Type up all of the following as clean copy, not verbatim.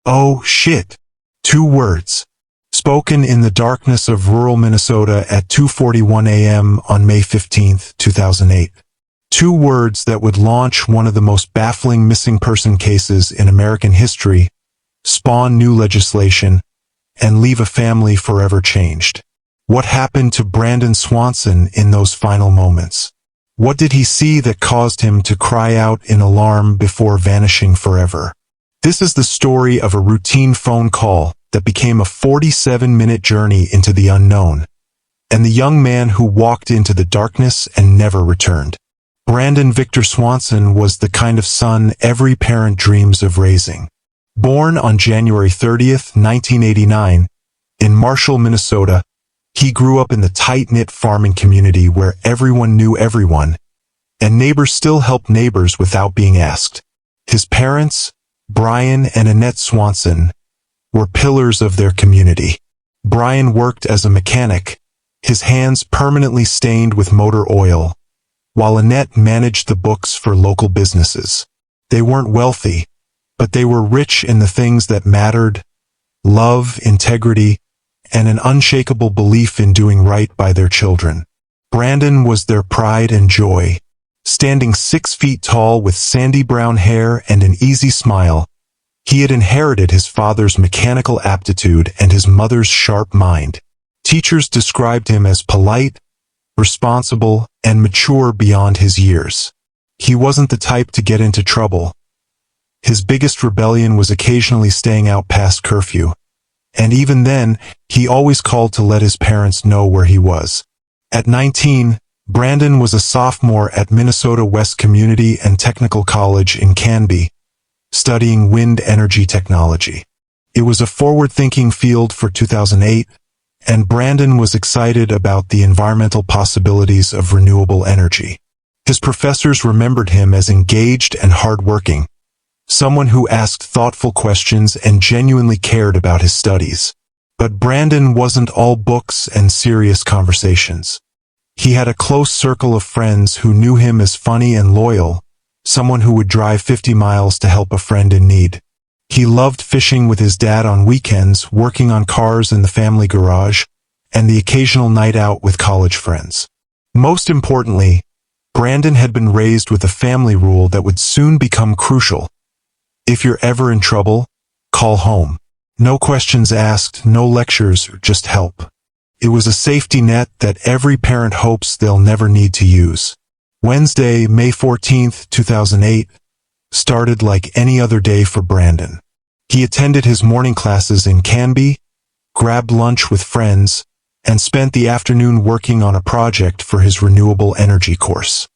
Oh, shit. 2 words. Spoken in the darkness of rural Minnesota at 2:41 a.m. on May 15, 2008. 2 words that would launch one of the most baffling missing person cases in American history, spawn new legislation, and leave a family forever changed. What happened to Brandon Swanson in those final moments? What did he see that caused him to cry out in alarm before vanishing forever? This is the story of a routine phone call that became a 47-minute journey into the unknown, and the young man who walked into the darkness and never returned. Brandon Victor Swanson was the kind of son every parent dreams of raising. Born on January 30, 1989, in Marshall, Minnesota, he grew up in the tight-knit farming community where everyone knew everyone, and neighbors still helped neighbors without being asked. His parents, Brian and Annette Swanson, were pillars of their community. Brian worked as a mechanic, his hands permanently stained with motor oil, while Annette managed the books for local businesses. They weren't wealthy, but they were rich in the things that mattered: love, integrity, and an unshakable belief in doing right by their children. Brandon was their pride and joy. Standing 6 feet tall with sandy brown hair and an easy smile, he had inherited his father's mechanical aptitude and his mother's sharp mind. Teachers described him as polite, responsible, and mature beyond his years. He wasn't the type to get into trouble. His biggest rebellion was occasionally staying out past curfew, and even then, he always called to let his parents know where he was. At 19, Brandon was a sophomore at Minnesota West Community and Technical College in Canby, studying wind energy technology. It was a forward-thinking field for 2008, and Brandon was excited about the environmental possibilities of renewable energy. His professors remembered him as engaged and hardworking, someone who asked thoughtful questions and genuinely cared about his studies. But Brandon wasn't all books and serious conversations. He had a close circle of friends who knew him as funny and loyal, someone who would drive 50 miles to help a friend in need. He loved fishing with his dad on weekends, working on cars in the family garage, and the occasional night out with college friends. Most importantly, Brandon had been raised with a family rule that would soon become crucial. If you're ever in trouble, call home. No questions asked, no lectures, just help. It was a safety net that every parent hopes they'll never need to use. Wednesday, May 14, 2008, started like any other day for Brandon. He attended his morning classes in Canby, grabbed lunch with friends, and spent the afternoon working on a project for his renewable energy course.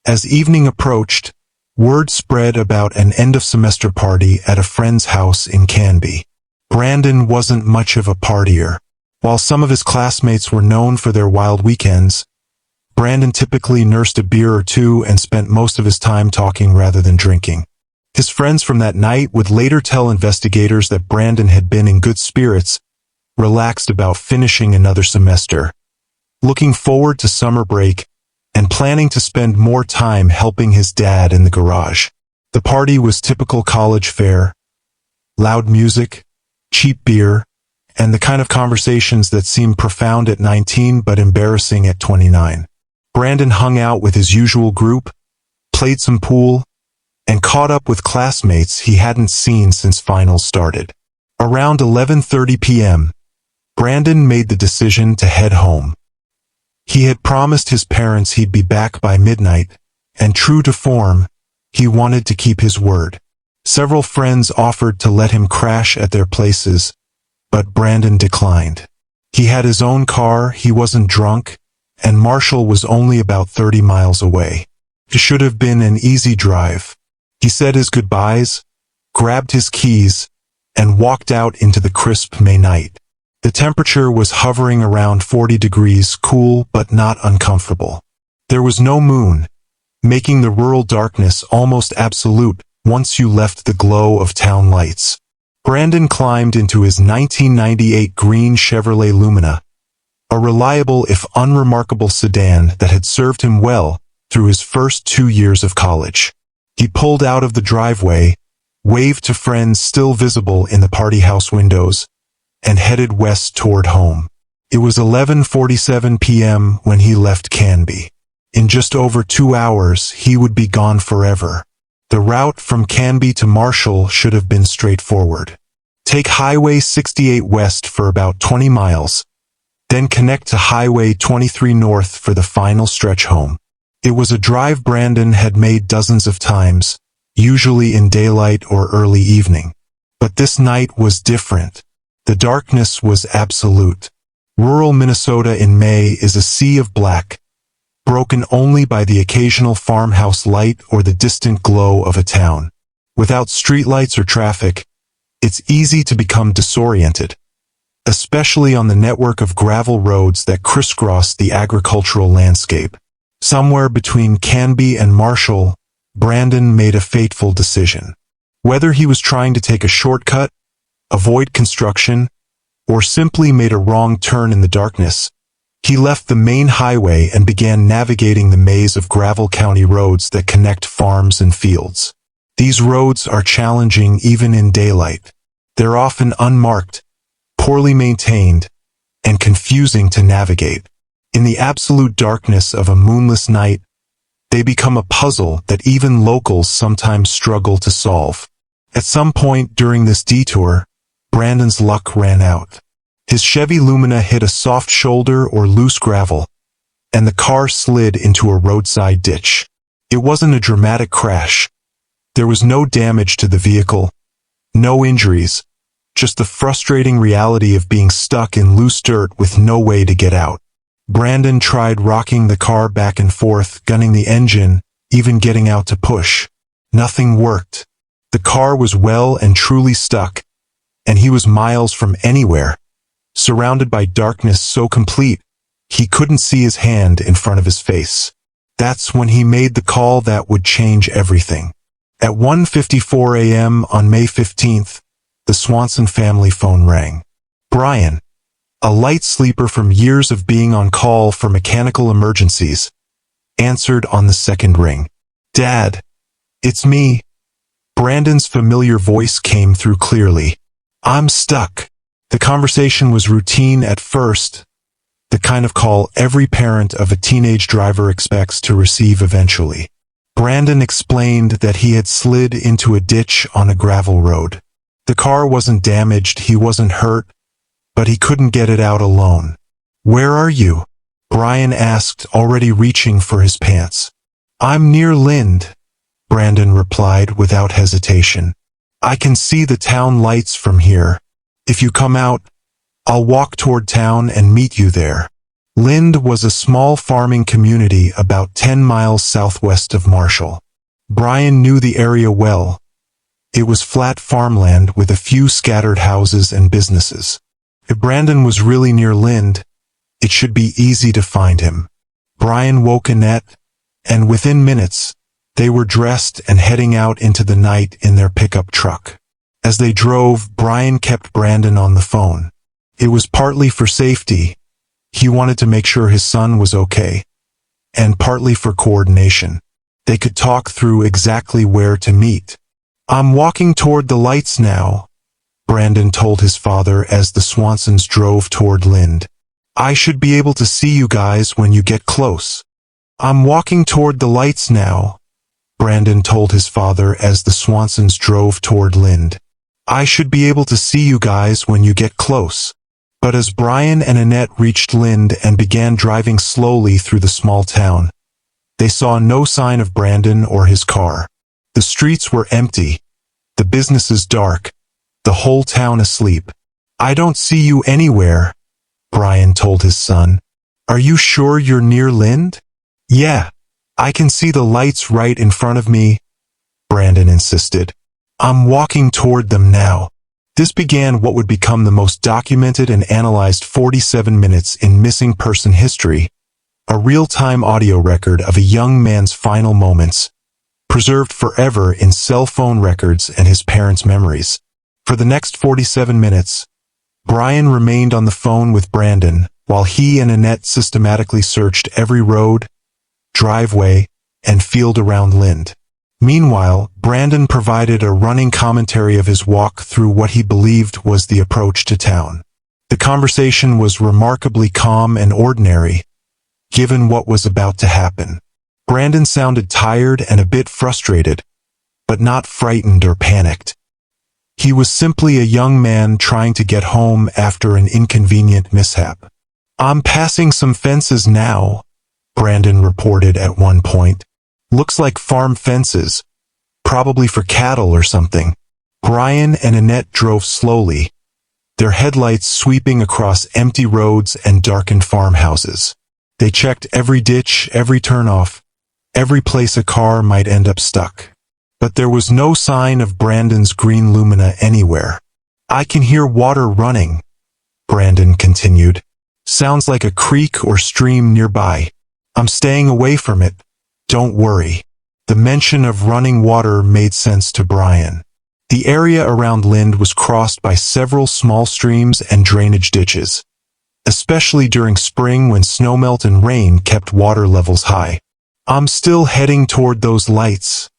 As evening approached, word spread about an end-of-semester party at a friend's house in Canby. Brandon wasn't much of a partier. While some of his classmates were known for their wild weekends, Brandon typically nursed a beer or two and spent most of his time talking rather than drinking. His friends from that night would later tell investigators that Brandon had been in good spirits, relaxed about finishing another semester, looking forward to summer break, and planning to spend more time helping his dad in the garage. The party was typical college fare: loud music, cheap beer, and the kind of conversations that seemed profound at 19 but embarrassing at 29. Brandon hung out with his usual group, played some pool, and caught up with classmates he hadn't seen since finals started. Around 11:30 p.m., Brandon made the decision to head home. He had promised his parents he'd be back by midnight, and true to form, he wanted to keep his word. Several friends offered to let him crash at their places, but Brandon declined. He had his own car, he wasn't drunk, and Marshall was only about 30 miles away. It should have been an easy drive. He said his goodbyes, grabbed his keys, and walked out into the crisp May night. The temperature was hovering around 40 degrees, cool but not uncomfortable. There was no moon, making the rural darkness almost absolute once you left the glow of town lights. Brandon climbed into his 1998 green Chevrolet Lumina, a reliable if unremarkable sedan that had served him well through his first 2 years of college. He pulled out of the driveway, waved to friends still visible in the party house windows, and headed west toward home. It was 11:47 p.m. when he left Canby. In just over 2 hours, he would be gone forever. The route from Canby to Marshall should have been straightforward. Take Highway 68 west for about 20 miles, then connect to Highway 23 north for the final stretch home. It was a drive Brandon had made dozens of times, usually in daylight or early evening. But this night was different. The darkness was absolute. Rural Minnesota in May is a sea of black, broken only by the occasional farmhouse light or the distant glow of a town. Without streetlights or traffic, it's easy to become disoriented, especially on the network of gravel roads that crisscross the agricultural landscape. Somewhere between Canby and Marshall, Brandon made a fateful decision. Whether he was trying to take a shortcut, avoid construction, or simply made a wrong turn in the darkness, he left the main highway and began navigating the maze of gravel county roads that connect farms and fields. These roads are challenging even in daylight. They're often unmarked, poorly maintained, and confusing to navigate. In the absolute darkness of a moonless night, they become a puzzle that even locals sometimes struggle to solve. At some point during this detour, Brandon's luck ran out. His Chevy Lumina hit a soft shoulder or loose gravel, and the car slid into a roadside ditch. It wasn't a dramatic crash. There was no damage to the vehicle, no injuries, just the frustrating reality of being stuck in loose dirt with no way to get out. Brandon tried rocking the car back and forth, gunning the engine, even getting out to push. Nothing worked. The car was well and truly stuck, and he was miles from anywhere, surrounded by darkness so complete he couldn't see his hand in front of his face. That's when he made the call that would change everything. At 1:54 a.m. on May 15th, the Swanson family phone rang. Brian, a light sleeper from years of being on call for mechanical emergencies, answered on the second ring. Dad, it's me. Brandon's familiar voice came through clearly. I'm stuck. The conversation was routine at first, the kind of call every parent of a teenage driver expects to receive eventually. Brandon explained that he had slid into a ditch on a gravel road. The car wasn't damaged, he wasn't hurt, but he couldn't get it out alone. Where are you? Brian asked, already reaching for his pants. I'm near Lind, Brandon replied without hesitation. I can see the town lights from here. If you come out, I'll walk toward town and meet you there. Lind was a small farming community about 10 miles southwest of Marshall. Brian knew the area well. It was flat farmland with a few scattered houses and businesses. If Brandon was really near Lind, it should be easy to find him. Brian woke Annette, and within minutes, they were dressed and heading out into the night in their pickup truck. As they drove, Brian kept Brandon on the phone. It was partly for safety. He wanted to make sure his son was okay, and partly for coordination. They could talk through exactly where to meet. I'm walking toward the lights now, Brandon told his father as the Swansons drove toward Lind. I should be able to see you guys when you get close. I'm walking toward the lights now, Brandon told his father as the Swansons drove toward Lind. I should be able to see you guys when you get close. But as Brian and Annette reached Lind and began driving slowly through the small town, they saw no sign of Brandon or his car. The streets were empty, the businesses dark, the whole town asleep. I don't see you anywhere, Brian told his son. Are you sure you're near Lind? Yeah, I can see the lights right in front of me, Brandon insisted. I'm walking toward them now. This began what would become the most documented and analyzed 47 minutes in missing person history, a real-time audio record of a young man's final moments, preserved forever in cell phone records and his parents' memories. For the next 47 minutes, Brian remained on the phone with Brandon while he and Annette systematically searched every road, driveway, and field around Lind. Meanwhile, Brandon provided a running commentary of his walk through what he believed was the approach to town. The conversation was remarkably calm and ordinary, given what was about to happen. Brandon sounded tired and a bit frustrated, but not frightened or panicked. He was simply a young man trying to get home after an inconvenient mishap. "I'm passing some fences now," Brandon reported at one point. "Looks like farm fences, probably for cattle or something." Brian and Annette drove slowly, their headlights sweeping across empty roads and darkened farmhouses. They checked every ditch, every turnoff, every place a car might end up stuck. But there was no sign of Brandon's green lumina anywhere. "I can hear water running," Brandon continued. "Sounds like a creek or stream nearby. I'm staying away from it. Don't worry." The mention of running water made sense to Brian. The area around Lind was crossed by several small streams and drainage ditches, especially during spring when snowmelt and rain kept water levels high. "I'm still heading toward those lights,"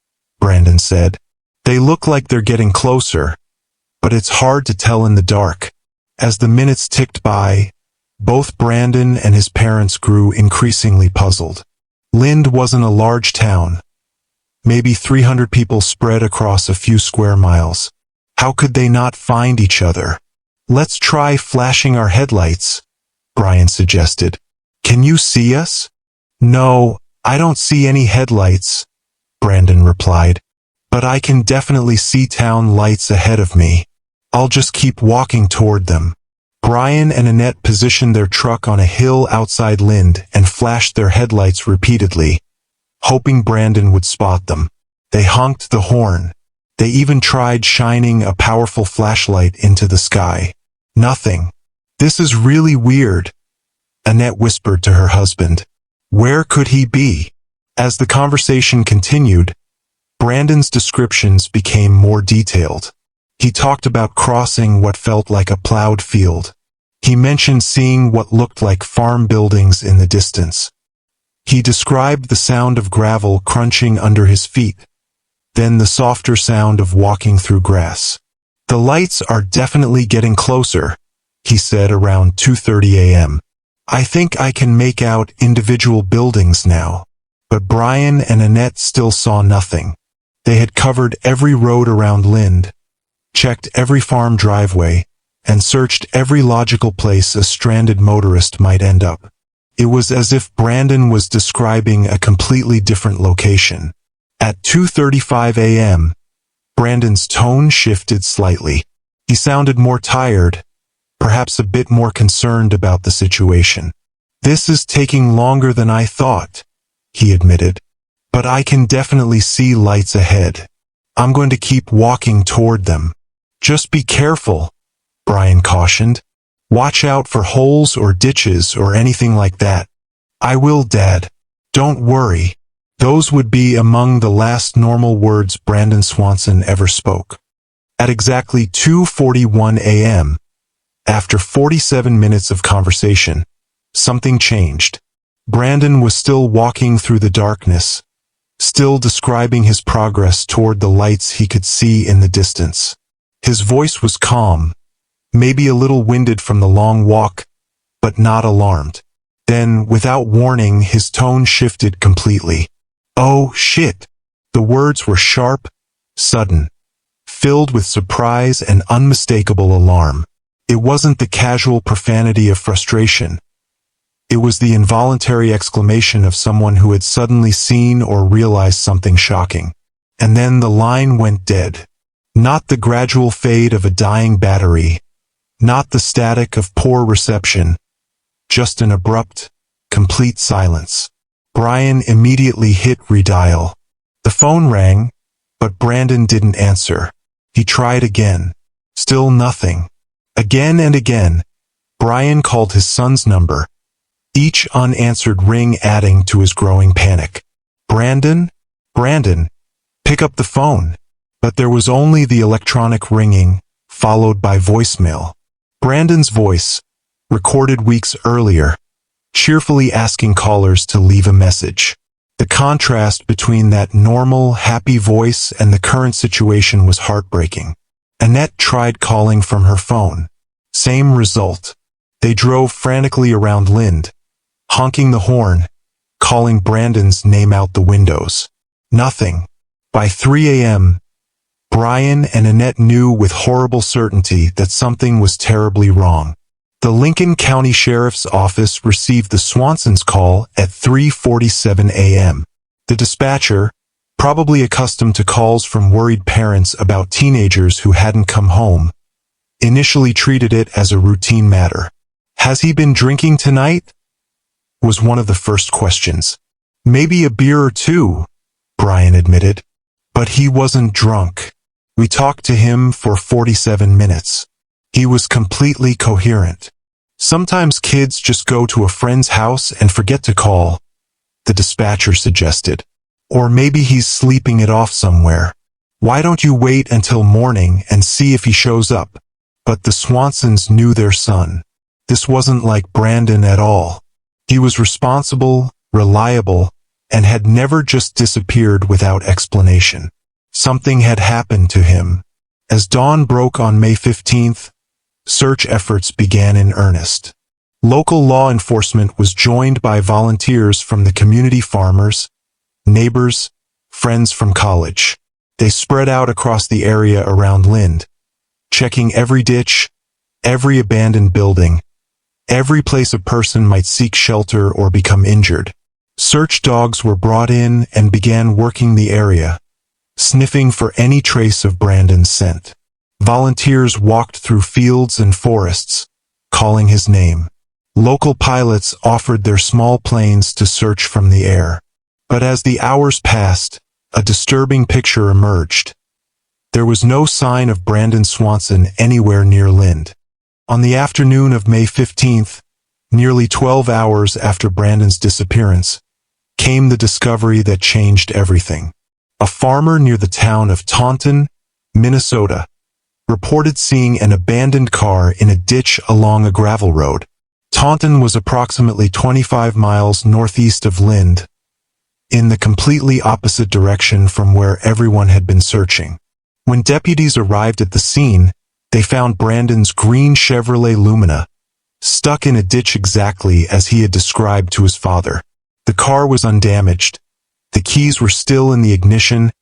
Brandon said. "They look like they're getting closer, but it's hard to tell in the dark." As the minutes ticked by, both Brandon and his parents grew increasingly puzzled. Lind wasn't a large town, maybe 300 people spread across a few square miles. How could they not find each other? "Let's try flashing our headlights," Brian suggested. "Can you see us?" "No, I don't see any headlights," Brandon replied. "But I can definitely see town lights ahead of me. I'll just keep walking toward them." Brian and Annette positioned their truck on a hill outside Lind and flashed their headlights repeatedly, hoping Brandon would spot them. They honked the horn. They even tried shining a powerful flashlight into the sky. Nothing. "This is really weird," Annette whispered to her husband. "Where could he be?" As the conversation continued, Brandon's descriptions became more detailed. He talked about crossing what felt like a plowed field. He mentioned seeing what looked like farm buildings in the distance. He described the sound of gravel crunching under his feet, then the softer sound of walking through grass. "The lights are definitely getting closer," he said around 2:30 a.m. "I think I can make out individual buildings now." But Brian and Annette still saw nothing. They had covered every road around Lind, checked every farm driveway, and searched every logical place a stranded motorist might end up. It was as if Brandon was describing a completely different location. At 2:35 a.m., Brandon's tone shifted slightly. He sounded more tired, perhaps a bit more concerned about the situation. "This is taking longer than I thought," he admitted. "But I can definitely see lights ahead. I'm going to keep walking toward them." "Just be careful," Brian cautioned. "Watch out for holes or ditches or anything like that." "I will, Dad. Don't worry." Those would be among the last normal words Brandon Swanson ever spoke. At exactly 2:41 a.m., after 47 minutes of conversation, something changed. Brandon was still walking through the darkness, still describing his progress toward the lights he could see in the distance. His voice was calm, maybe a little winded from the long walk, but not alarmed. Then, without warning, his tone shifted completely. "Oh, shit!" The words were sharp, sudden, filled with surprise and unmistakable alarm. It wasn't the casual profanity of frustration. It was the involuntary exclamation of someone who had suddenly seen or realized something shocking. And then the line went dead. Not the gradual fade of a dying battery, not the static of poor reception, just an abrupt, complete silence. Brian immediately hit redial. The phone rang, but Brandon didn't answer. He tried again. Still nothing. Again and again, Brian called his son's number, each unanswered ring adding to his growing panic. "Brandon? Brandon, pick up the phone." But there was only the electronic ringing, followed by voicemail. Brandon's voice, recorded weeks earlier, cheerfully asking callers to leave a message. The contrast between that normal, happy voice and the current situation was heartbreaking. Annette tried calling from her phone. Same result. They drove frantically around Lind, honking the horn, calling Brandon's name out the windows. Nothing. By 3 a.m., Brian and Annette knew with horrible certainty that something was terribly wrong. The Lincoln County Sheriff's Office received the Swansons' call at 3:47 a.m. The dispatcher, probably accustomed to calls from worried parents about teenagers who hadn't come home, initially treated it as a routine matter. "Has he been drinking tonight?" was one of the first questions. "Maybe a beer or two," Brian admitted. "But he wasn't drunk. We talked to him for 47 minutes. He was completely coherent. Sometimes kids just go to a friend's house and forget to call," the dispatcher suggested. "Or maybe he's sleeping it off somewhere. Why don't you wait until morning and see if he shows up?" But the Swansons knew their son. This wasn't like Brandon at all. He was responsible, reliable, and had never just disappeared without explanation. Something had happened to him. As dawn broke on May 15th, search efforts began in earnest. Local law enforcement was joined by volunteers from the community, farmers, neighbors, friends from college. They spread out across the area around Lind, checking every ditch, every abandoned building, every place a person might seek shelter or become injured. Search dogs were brought in and began working the area, sniffing for any trace of Brandon's scent. Volunteers walked through fields and forests, calling his name. Local pilots offered their small planes to search from the air. But as the hours passed, a disturbing picture emerged. There was no sign of Brandon Swanson anywhere near Lind. On the afternoon of May 15th, nearly 12 hours after Brandon's disappearance, came the discovery that changed everything. A farmer near the town of Taunton, Minnesota, reported seeing an abandoned car in a ditch along a gravel road. Taunton was approximately 25 miles northeast of Lind, in the completely opposite direction from where everyone had been searching. When deputies arrived at the scene, they found Brandon's green Chevrolet Lumina stuck in a ditch exactly as he had described to his father. The car was undamaged, the keys were still in the ignition,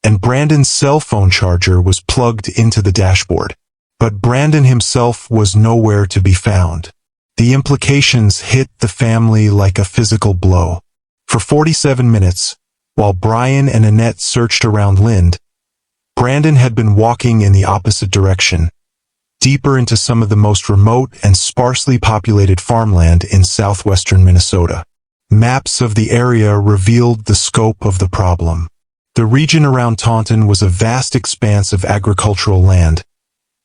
and Brandon's cell phone charger was plugged into the dashboard. But Brandon himself was nowhere to be found. The implications hit the family like a physical blow. For 47 minutes, while Brian and Annette searched around Lind, Brandon had been walking in the opposite direction, deeper into some of the most remote and sparsely populated farmland in southwestern Minnesota. Maps of the area revealed the scope of the problem. The region around Taunton was a vast expanse of agricultural land,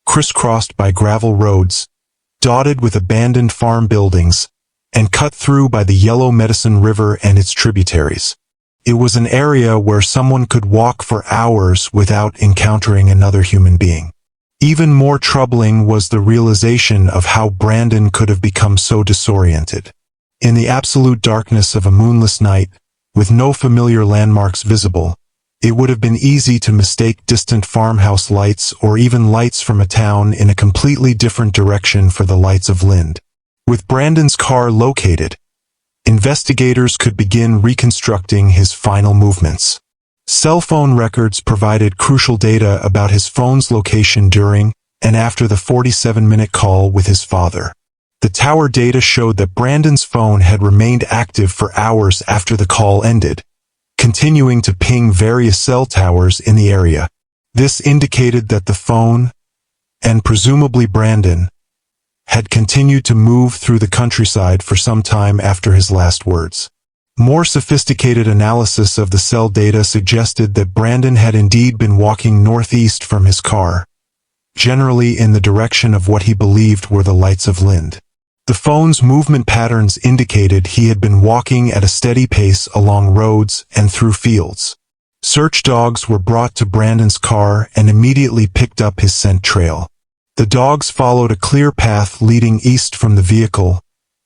crisscrossed by gravel roads, dotted with abandoned farm buildings, and cut through by the Yellow Medicine River and its tributaries. It was an area where someone could walk for hours without encountering another human being. Even more troubling was the realization of how Brandon could have become so disoriented. In the absolute darkness of a moonless night, with no familiar landmarks visible, it would have been easy to mistake distant farmhouse lights or even lights from a town in a completely different direction for the lights of Lind. With Brandon's car located, investigators could begin reconstructing his final movements. Cell phone records provided crucial data about his phone's location during and after the 47-minute call with his father. The tower data showed that Brandon's phone had remained active for hours after the call ended, continuing to ping various cell towers in the area. This indicated that the phone, and presumably Brandon, had continued to move through the countryside for some time after his last words. More sophisticated analysis of the cell data suggested that Brandon had indeed been walking northeast from his car, generally in the direction of what he believed were the lights of Lind. The phone's movement patterns indicated he had been walking at a steady pace along roads and through fields. Search dogs were brought to Brandon's car and immediately picked up his scent trail. The dogs followed a clear path leading east from the vehicle,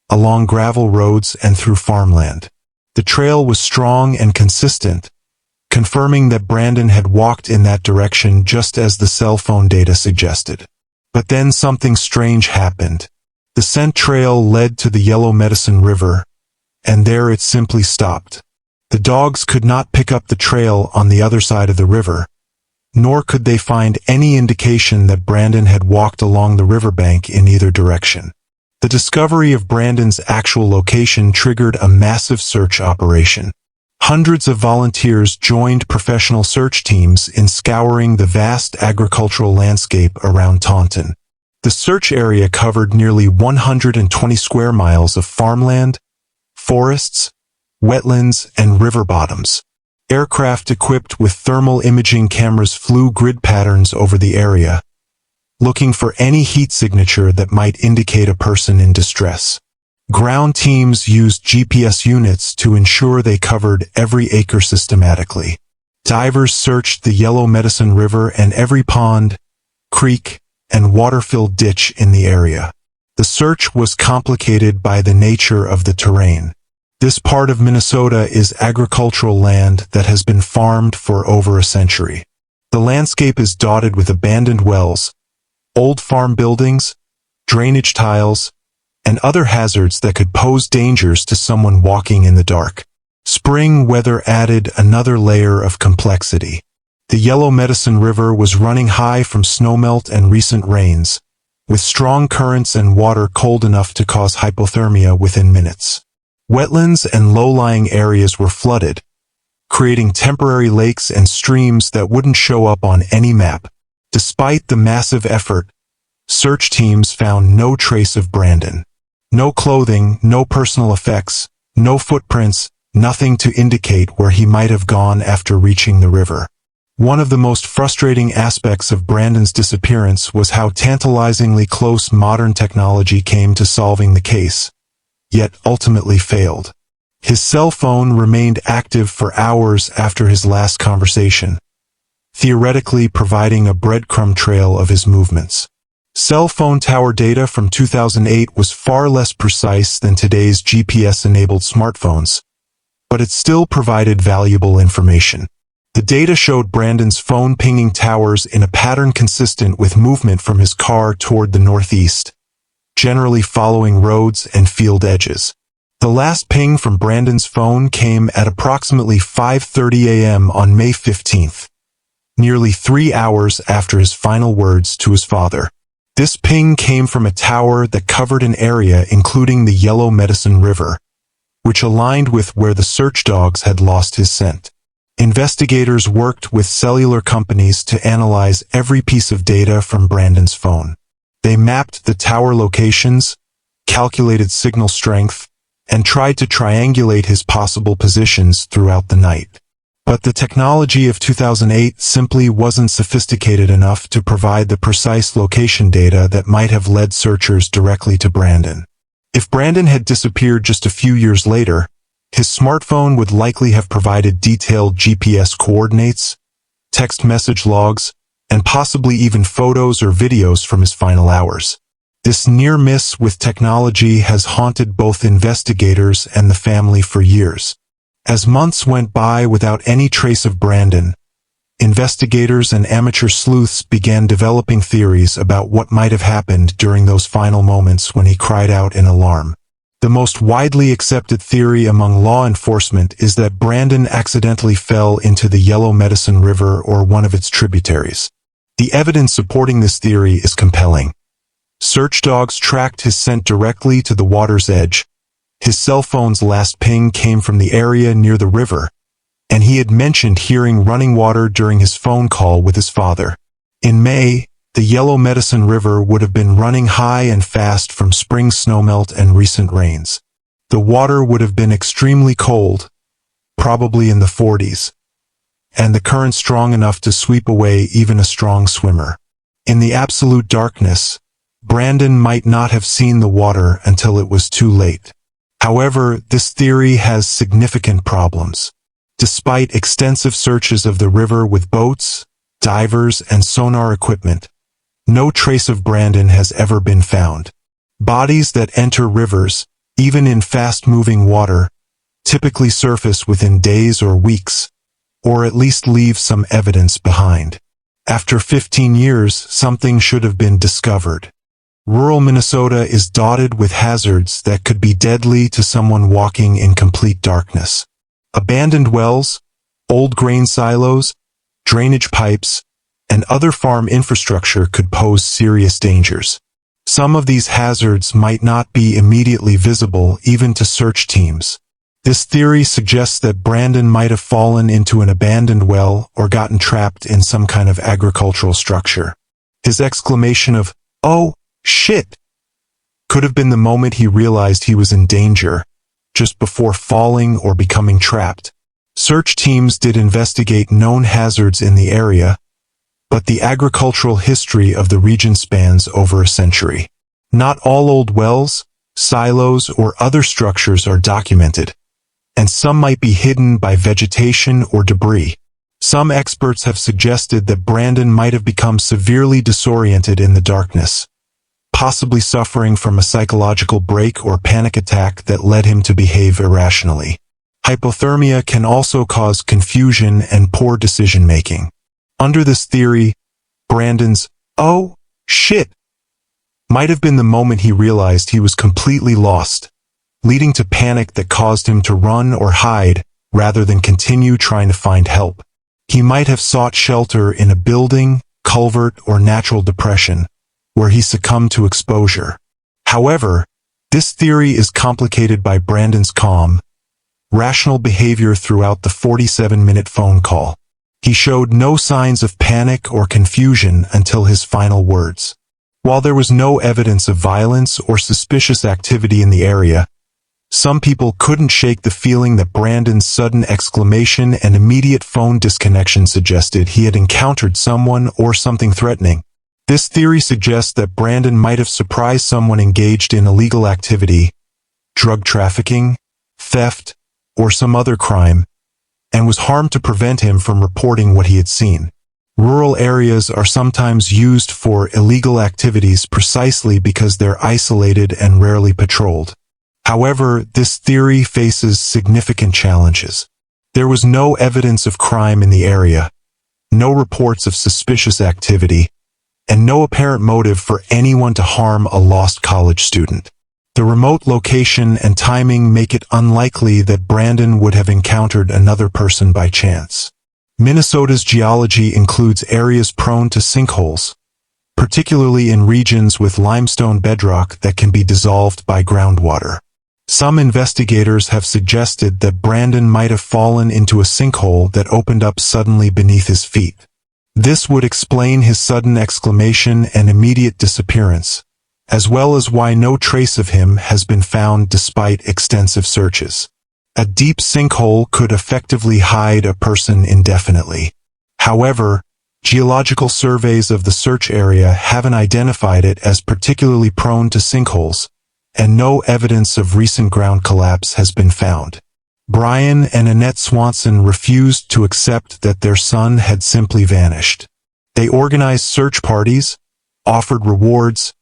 along gravel roads and through farmland. The trail was strong and consistent, confirming that Brandon had walked in that direction just as the cell phone data suggested. But then something strange happened. The scent trail led to the Yellow Medicine River, and there it simply stopped. The dogs could not pick up the trail on the other side of the river, nor could they find any indication that Brandon had walked along the riverbank in either direction. The discovery of Brandon's actual location triggered a massive search operation. Hundreds of volunteers joined professional search teams in scouring the vast agricultural landscape around Taunton. The search area covered nearly 120 square miles of farmland, forests, wetlands, and river bottoms. Aircraft equipped with thermal imaging cameras flew grid patterns over the area, looking for any heat signature that might indicate a person in distress. Ground teams used GPS units to ensure they covered every acre systematically. Divers searched the Yellow Medicine River and every pond, creek, and water-filled ditch in the area. The search was complicated by the nature of the terrain. This part of Minnesota is agricultural land that has been farmed for over a century. The landscape is dotted with abandoned wells, old farm buildings, drainage tiles, and other hazards that could pose dangers to someone walking in the dark. Spring weather added another layer of complexity. The Yellow Medicine River was running high from snowmelt and recent rains, with strong currents and water cold enough to cause hypothermia within minutes. Wetlands and low-lying areas were flooded, creating temporary lakes and streams that wouldn't show up on any map. Despite the massive effort, search teams found no trace of Brandon. No clothing, no personal effects, no footprints, nothing to indicate where he might have gone after reaching the river. One of the most frustrating aspects of Brandon's disappearance was how tantalizingly close modern technology came to solving the case, yet ultimately failed. His cell phone remained active for hours after his last conversation, theoretically providing a breadcrumb trail of his movements. Cell phone tower data from 2008 was far less precise than today's GPS-enabled smartphones, but it still provided valuable information. The data showed Brandon's phone pinging towers in a pattern consistent with movement from his car toward the northeast, generally following roads and field edges. The last ping from Brandon's phone came at approximately 5:30 a.m. on May 15th, nearly 3 hours after his final words to his father. This ping came from a tower that covered an area including the Yellow Medicine River, which aligned with where the search dogs had lost his scent. Investigators worked with cellular companies to analyze every piece of data from Brandon's phone. They mapped the tower locations, calculated signal strength, and tried to triangulate his possible positions throughout the night. But the technology of 2008 simply wasn't sophisticated enough to provide the precise location data that might have led searchers directly to Brandon. If Brandon had disappeared just a few years later, his smartphone would likely have provided detailed GPS coordinates, text message logs, and possibly even photos or videos from his final hours. This near miss with technology has haunted both investigators and the family for years. As months went by without any trace of Brandon, investigators and amateur sleuths began developing theories about what might have happened during those final moments when he cried out in alarm. The most widely accepted theory among law enforcement is that Brandon accidentally fell into the Yellow Medicine River or one of its tributaries. The evidence supporting this theory is compelling. Search dogs tracked his scent directly to the water's edge. His cell phone's last ping came from the area near the river, and he had mentioned hearing running water during his phone call with his father. In May, the Yellow Medicine River would have been running high and fast from spring snowmelt and recent rains. The water would have been extremely cold, probably in the 40s, and the current strong enough to sweep away even a strong swimmer. In the absolute darkness, Brandon might not have seen the water until it was too late. However, this theory has significant problems. Despite extensive searches of the river with boats, divers, and sonar equipment, no trace of Brandon has ever been found. Bodies that enter rivers, even in fast-moving water, typically surface within days or weeks, or at least leave some evidence behind. After 15 years, something should have been discovered. Rural Minnesota is dotted with hazards that could be deadly to someone walking in complete darkness. Abandoned wells, old grain silos, drainage pipes, and other farm infrastructure could pose serious dangers. Some of these hazards might not be immediately visible even to search teams. This theory suggests that Brandon might have fallen into an abandoned well or gotten trapped in some kind of agricultural structure. His exclamation of, "Oh, shit!" could have been the moment he realized he was in danger, just before falling or becoming trapped. Search teams did investigate known hazards in the area, but the agricultural history of the region spans over a century. Not all old wells, silos, or other structures are documented, and some might be hidden by vegetation or debris. Some experts have suggested that Brandon might have become severely disoriented in the darkness, possibly suffering from a psychological break or panic attack that led him to behave irrationally. Hypothermia can also cause confusion and poor decision-making. Under this theory, Brandon's, "Oh, shit," might have been the moment he realized he was completely lost, leading to panic that caused him to run or hide rather than continue trying to find help. He might have sought shelter in a building, culvert, or natural depression, where he succumbed to exposure. However, this theory is complicated by Brandon's calm, rational behavior throughout the 47-minute phone call. He showed no signs of panic or confusion until his final words. While there was no evidence of violence or suspicious activity in the area, some people couldn't shake the feeling that Brandon's sudden exclamation and immediate phone disconnection suggested he had encountered someone or something threatening. This theory suggests that Brandon might have surprised someone engaged in illegal activity, drug trafficking, theft, or some other crime, and was harmed to prevent him from reporting what he had seen. Rural areas are sometimes used for illegal activities precisely because they're isolated and rarely patrolled. However, this theory faces significant challenges. There was no evidence of crime in the area, no reports of suspicious activity, and no apparent motive for anyone to harm a lost college student. The remote location and timing make it unlikely that Brandon would have encountered another person by chance. Minnesota's geology includes areas prone to sinkholes, particularly in regions with limestone bedrock that can be dissolved by groundwater. Some investigators have suggested that Brandon might have fallen into a sinkhole that opened up suddenly beneath his feet. This would explain his sudden exclamation and immediate disappearance, as well as why no trace of him has been found despite extensive searches. A deep sinkhole could effectively hide a person indefinitely. However, geological surveys of the search area haven't identified it as particularly prone to sinkholes, and no evidence of recent ground collapse has been found. Brian and Annette Swanson refused to accept that their son had simply vanished. They organized search parties, offered rewards,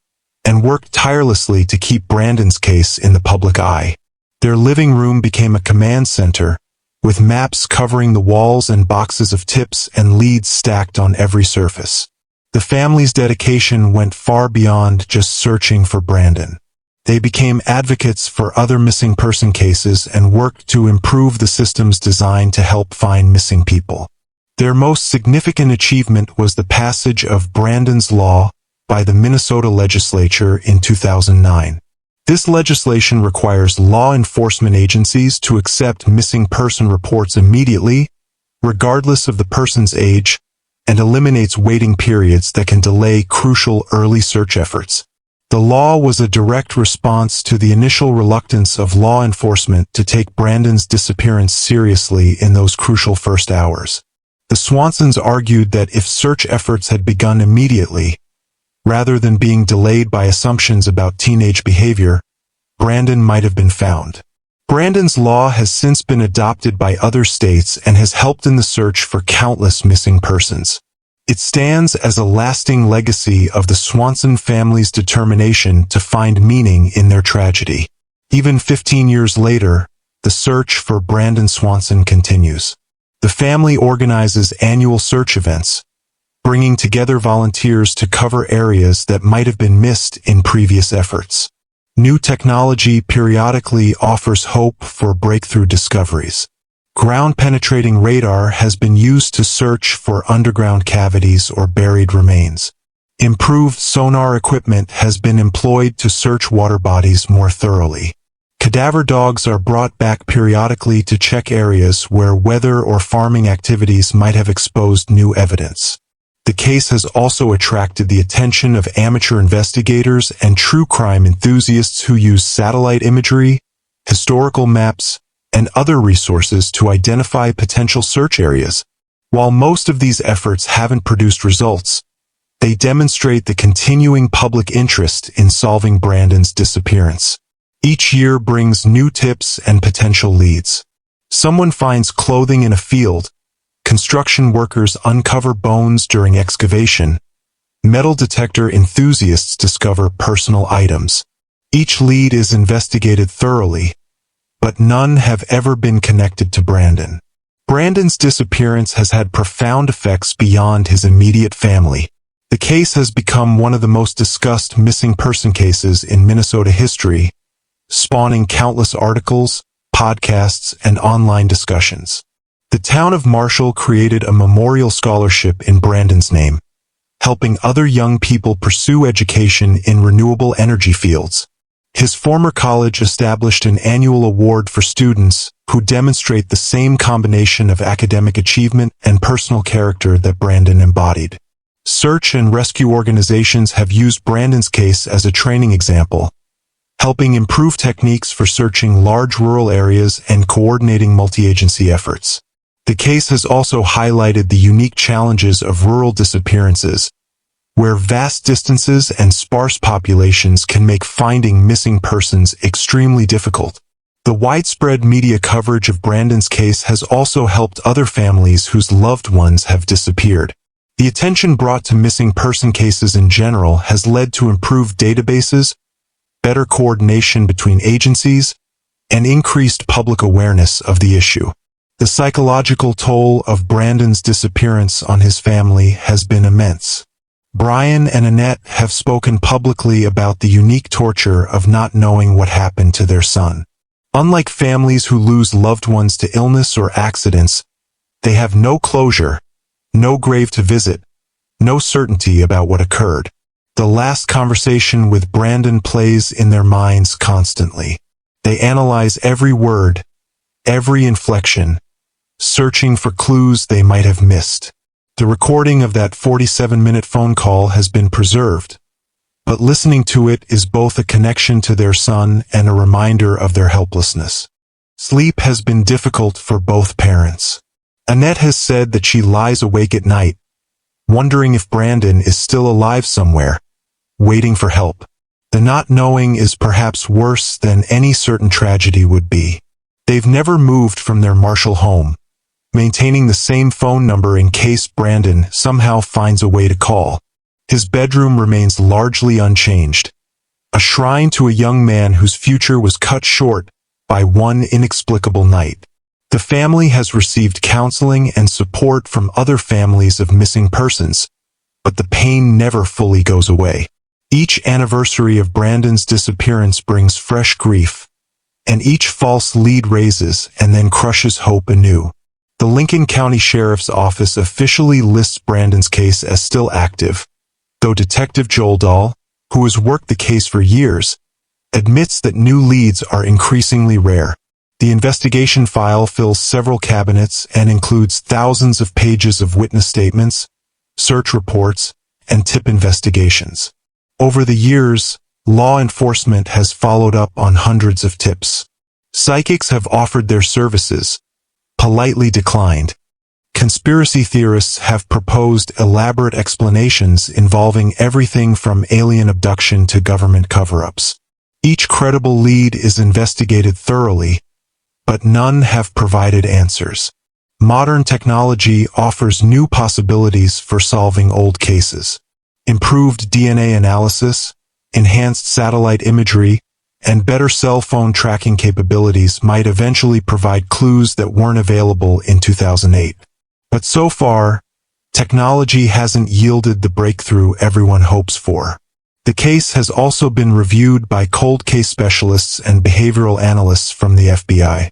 and worked tirelessly to keep Brandon's case in the public eye. Their living room became a command center, with maps covering the walls and boxes of tips and leads stacked on every surface. The family's dedication went far beyond just searching for Brandon. They became advocates for other missing person cases and worked to improve the systems designed to help find missing people. Their most significant achievement was the passage of Brandon's Law by the Minnesota legislature in 2009. This legislation requires law enforcement agencies to accept missing person reports immediately, regardless of the person's age, and eliminates waiting periods that can delay crucial early search efforts. The law was a direct response to the initial reluctance of law enforcement to take Brandon's disappearance seriously in those crucial first hours. The Swansons argued that if search efforts had begun immediately, rather than being delayed by assumptions about teenage behavior, Brandon might have been found. Brandon's Law has since been adopted by other states and has helped in the search for countless missing persons. It stands as a lasting legacy of the Swanson family's determination to find meaning in their tragedy. Even 15 years later, the search for Brandon Swanson continues. The family organizes annual search events, bringing together volunteers to cover areas that might have been missed in previous efforts. New technology periodically offers hope for breakthrough discoveries. Ground-penetrating radar has been used to search for underground cavities or buried remains. Improved sonar equipment has been employed to search water bodies more thoroughly. Cadaver dogs are brought back periodically to check areas where weather or farming activities might have exposed new evidence. The case has also attracted the attention of amateur investigators and true crime enthusiasts who use satellite imagery, historical maps, and other resources to identify potential search areas. While most of these efforts haven't produced results, they demonstrate the continuing public interest in solving Brandon's disappearance. Each year brings new tips and potential leads. Someone finds clothing in a field, construction workers uncover bones during excavation, metal detector enthusiasts discover personal items. Each lead is investigated thoroughly, but none have ever been connected to Brandon. Brandon's disappearance has had profound effects beyond his immediate family. The case has become one of the most discussed missing person cases in Minnesota history, spawning countless articles, podcasts, and online discussions. The town of Marshall created a memorial scholarship in Brandon's name, helping other young people pursue education in renewable energy fields. His former college established an annual award for students who demonstrate the same combination of academic achievement and personal character that Brandon embodied. Search and rescue organizations have used Brandon's case as a training example, helping improve techniques for searching large rural areas and coordinating multi-agency efforts. The case has also highlighted the unique challenges of rural disappearances, where vast distances and sparse populations can make finding missing persons extremely difficult. The widespread media coverage of Brandon's case has also helped other families whose loved ones have disappeared. The attention brought to missing person cases in general has led to improved databases, better coordination between agencies, and increased public awareness of the issue. The psychological toll of Brandon's disappearance on his family has been immense. Brian and Annette have spoken publicly about the unique torture of not knowing what happened to their son. Unlike families who lose loved ones to illness or accidents, they have no closure, no grave to visit, no certainty about what occurred. The last conversation with Brandon plays in their minds constantly. They analyze every word, every inflection, searching for clues they might have missed. The recording of that 47-minute phone call has been preserved, but listening to it is both a connection to their son and a reminder of their helplessness. Sleep has been difficult for both parents. Annette has said that she lies awake at night, wondering if Brandon is still alive somewhere, waiting for help. The not knowing is perhaps worse than any certain tragedy would be. They've never moved from their Marshall home, maintaining the same phone number in case Brandon somehow finds a way to call. His bedroom remains largely unchanged, a shrine to a young man whose future was cut short by one inexplicable night. The family has received counseling and support from other families of missing persons, but the pain never fully goes away. Each anniversary of Brandon's disappearance brings fresh grief, and each false lead raises and then crushes hope anew. The Lincoln County Sheriff's Office officially lists Brandon's case as still active, though Detective Joel Dahl, who has worked the case for years, admits that new leads are increasingly rare. The investigation file fills several cabinets and includes thousands of pages of witness statements, search reports, and tip investigations. Over the years, law enforcement has followed up on hundreds of tips. Psychics have offered their services, politely declined. Conspiracy theorists have proposed elaborate explanations involving everything from alien abduction to government cover-ups. Each credible lead is investigated thoroughly, but none have provided answers. Modern technology offers new possibilities for solving old cases. Improved DNA analysis, enhanced satellite imagery, and better cell phone tracking capabilities might eventually provide clues that weren't available in 2008. But so far, technology hasn't yielded the breakthrough everyone hopes for. The case has also been reviewed by cold case specialists and behavioral analysts from the FBI.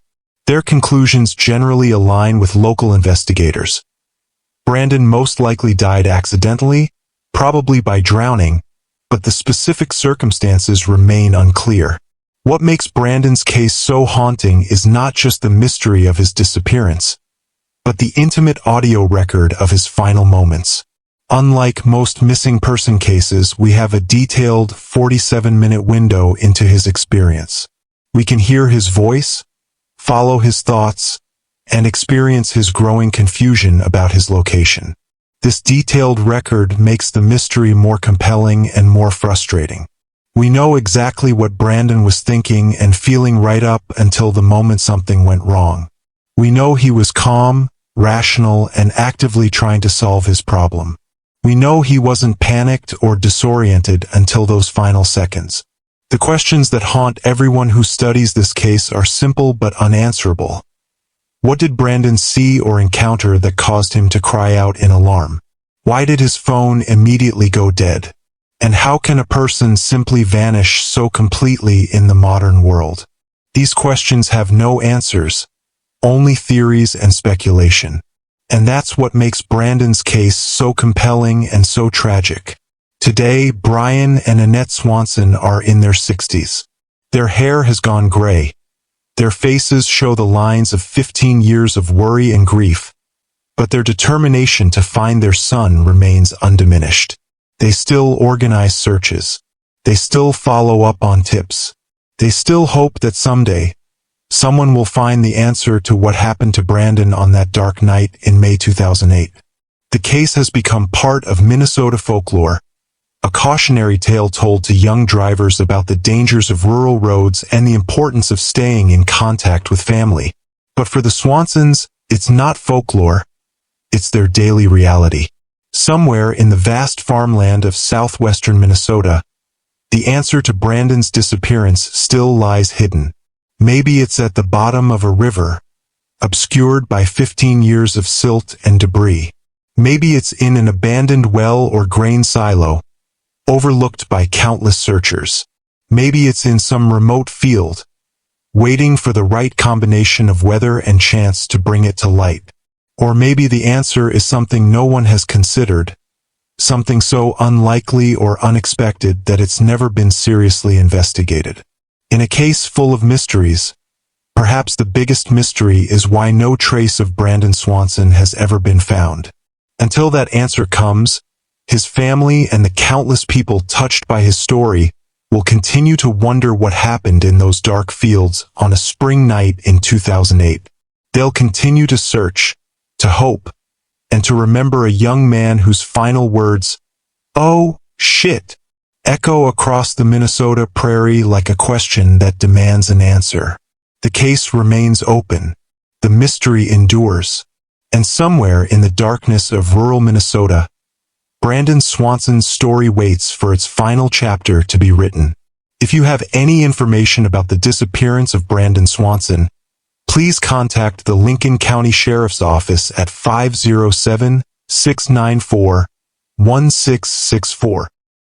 Their conclusions generally align with local investigators. Brandon most likely died accidentally, probably by drowning, but the specific circumstances remain unclear. What makes Brandon's case so haunting is not just the mystery of his disappearance, but the intimate audio record of his final moments. Unlike most missing person cases, we have a detailed 47-minute window into his experience. We can hear his voice, follow his thoughts, and experience his growing confusion about his location. This detailed record makes the mystery more compelling and more frustrating. We know exactly what Brandon was thinking and feeling right up until the moment something went wrong. We know he was calm, rational, and actively trying to solve his problem. We know he wasn't panicked or disoriented until those final seconds. The questions that haunt everyone who studies this case are simple but unanswerable. What did Brandon see or encounter that caused him to cry out in alarm? Why did his phone immediately go dead? And how can a person simply vanish so completely in the modern world? These questions have no answers, only theories and speculation. And that's what makes Brandon's case so compelling and so tragic. Today, Brian and Annette Swanson are in their 60s. Their hair has gone gray. Their faces show the lines of 15 years of worry and grief, but their determination to find their son remains undiminished. They still organize searches. They still follow up on tips. They still hope that someday, someone will find the answer to what happened to Brandon on that dark night in May 2008. The case has become part of Minnesota folklore, a cautionary tale told to young drivers about the dangers of rural roads and the importance of staying in contact with family. But for the Swansons, it's not folklore, it's their daily reality. Somewhere in the vast farmland of southwestern Minnesota, the answer to Brandon's disappearance still lies hidden. Maybe it's at the bottom of a river, obscured by 15 years of silt and debris. Maybe it's in an abandoned well or grain silo, overlooked by countless searchers. Maybe it's in some remote field, waiting for the right combination of weather and chance to bring it to light. Or maybe the answer is something no one has considered, something so unlikely or unexpected that it's never been seriously investigated. In a case full of mysteries, perhaps the biggest mystery is why no trace of Brandon Swanson has ever been found. Until that answer comes, his family and the countless people touched by his story will continue to wonder what happened in those dark fields on a spring night in 2008. They'll continue to search, to hope, and to remember a young man whose final words, "Oh, shit," echo across the Minnesota prairie like a question that demands an answer. The case remains open, the mystery endures, and somewhere in the darkness of rural Minnesota, Brandon Swanson's story waits for its final chapter to be written. If you have any information about the disappearance of Brandon Swanson, please contact the Lincoln County Sheriff's Office at 507-694-1664.